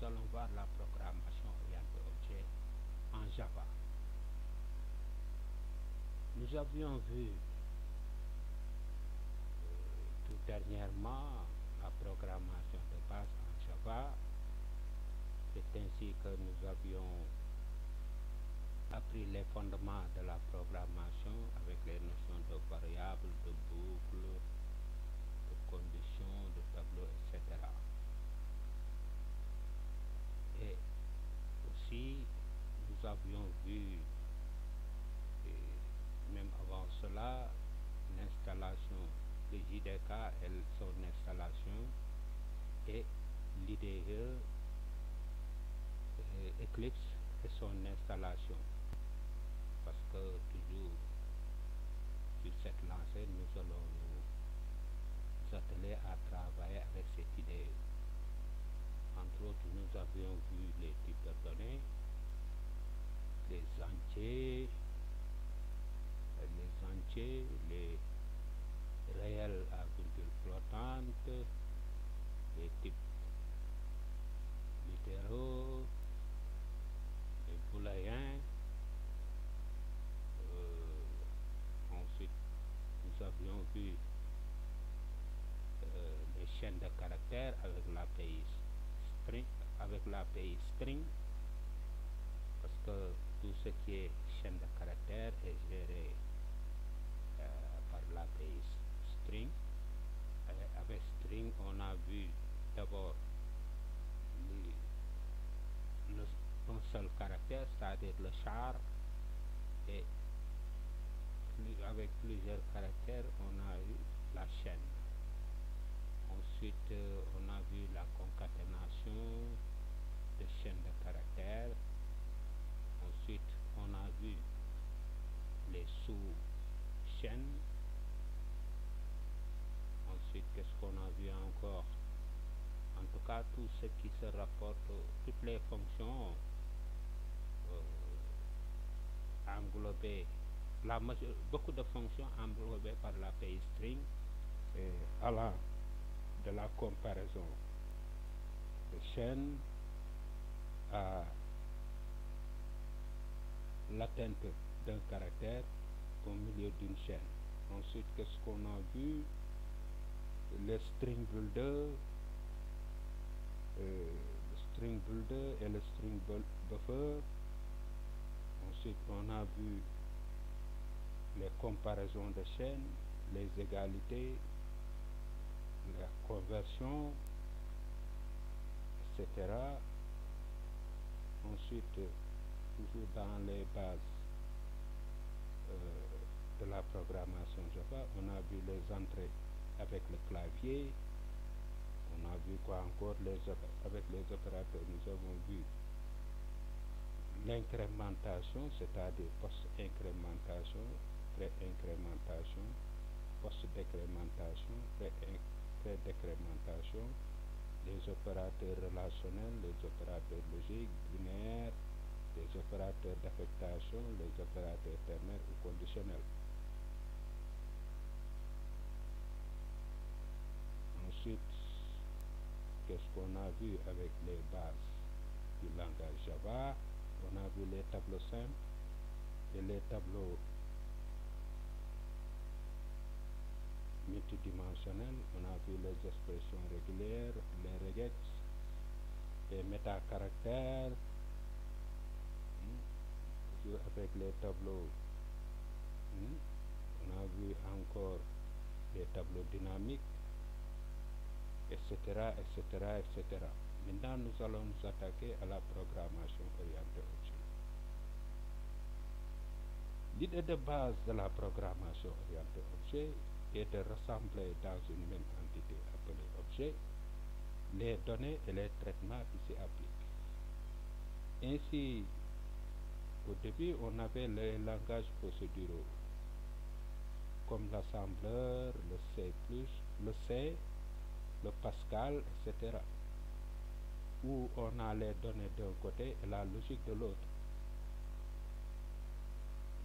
nous allons voir la programmation orientée objet en Java. Nous avions vu tout dernièrement la programmation de base en Java. C'est ainsi que nous avions appris les fondements de la programmation avec les notions de variables, de boucles, de conditions, de tableaux, etc. Et aussi, nous avions vu, même avant cela, l'installation de JDK et son installation et l'IDE Eclipse et son installation. Parce que toujours sur cette lancée, nous allons nous atteler à travailler avec cette idée. Entre autres, nous avions vu les types de données, les entiers, les réels à virgule flottante, les types littéraux, les booléens. Ensuite, nous avions vu les chaînes de caractères avec l'API string, parce que tout ce qui est chaîne de caractères est géré par l'API string. Et avec string, on a vu d'abord un seul caractère, c'est-à-dire le char, et avec plusieurs caractères, on a eu la chaîne. Ensuite, on a vu la concaténation de chaînes de caractères. Ensuite, on a vu les sous-chaînes. Ensuite, qu'est-ce qu'on a vu encore? En tout cas, tout ce qui se rapporte, toutes les fonctions englobées, beaucoup de fonctions englobées par l'API string, allant de la comparaison de chaînes à l'atteinte d'un caractère au milieu d'une chaîne. Ensuite, qu'est-ce qu'on a vu? Le string builder, et le string buffer. Ensuite, on a vu les comparaisons de chaînes, les égalités, la conversion, etc. Ensuite, toujours dans les bases de la programmation Java, on a vu les entrées avec le clavier. On a vu quoi encore? Avec les opérateurs, nous avons vu l'incrémentation, c'est-à-dire post-incrémentation, pré-incrémentation, post-décrémentation, pré-décrémentation, les opérateurs relationnels, les opérateurs logiques, binaires, les opérateurs d'affectation, les opérateurs ternaires ou conditionnels. Ensuite, qu'est-ce qu'on a vu avec les bases du langage Java? On a vu les tableaux simples et les tableaux multidimensionnels. On a vu les expressions régulières, les regex, les métacaractères, toujours avec les tableaux. On a vu encore les tableaux dynamiques, etc., etc., etc. Maintenant, nous allons nous attaquer à la programmation orientée objet. L'idée de base de la programmation orientée objet est de rassembler dans une même entité appelée objet les données et les traitements qui s'y appliquent. Ainsi, au début, on avait les langages procéduraux comme l'assembleur, le C++, le Pascal, etc., où on a les données d'un côté et la logique de l'autre.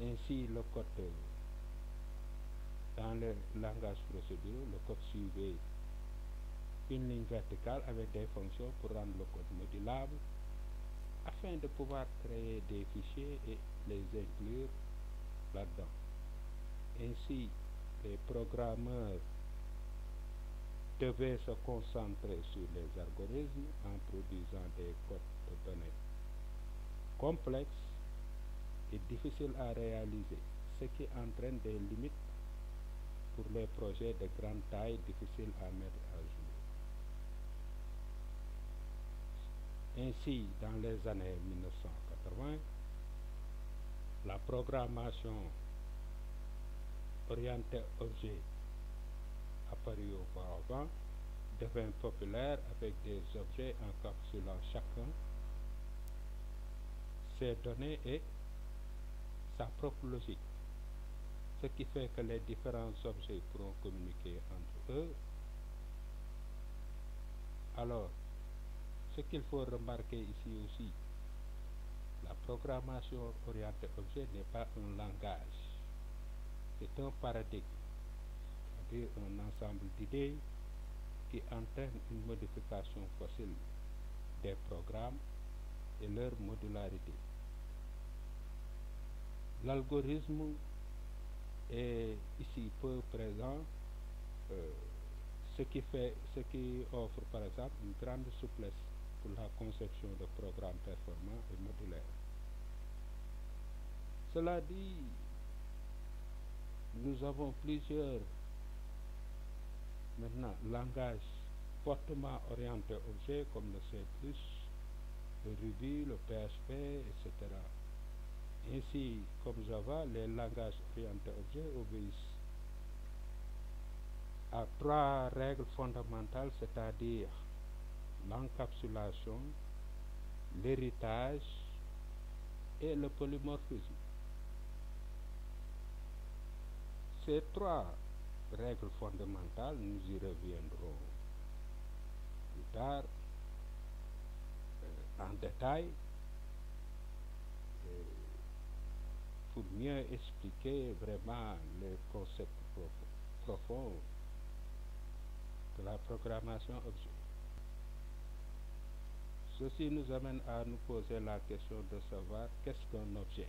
Ainsi, le code dans le langage procéduraux, le code suivait une ligne verticale avec des fonctions pour rendre le code modulable afin de pouvoir créer des fichiers et les inclure là-dedans. Ainsi, les programmeurs devaient se concentrer sur les algorithmes en produisant des codes de données complexes et difficiles à réaliser, ce qui entraîne des limites pour les projets de grande taille difficiles à mettre à jour. Ainsi, dans les années 1980, la programmation orientée objet apparue auparavant devint populaire avec des objets encapsulant chacun ses données et sa propre logique, ce qui fait que les différents objets pourront communiquer entre eux. Alors, ce qu'il faut remarquer ici aussi, la programmation orientée objet n'est pas un langage, c'est un paradigme, c'est-à-dire un ensemble d'idées qui entraîne une modification facile des programmes et leur modularité. L'algorithme est ici peu présent, ce qui offre par exemple une grande souplesse pour la conception de programmes performants et modulaires. Cela dit, nous avons plusieurs maintenant langages fortement orientés objets comme le C++, le Ruby, le PHP, etc. Ainsi, comme Java, les langages orientés objets obéissent à trois règles fondamentales, c'est-à-dire l'encapsulation, l'héritage et le polymorphisme. Ces trois règles fondamentales, nous y reviendrons plus tard en détail pour mieux expliquer vraiment les concepts profonds de la programmation objet. Ceci nous amène à nous poser la question de savoir qu'est-ce qu'un objet.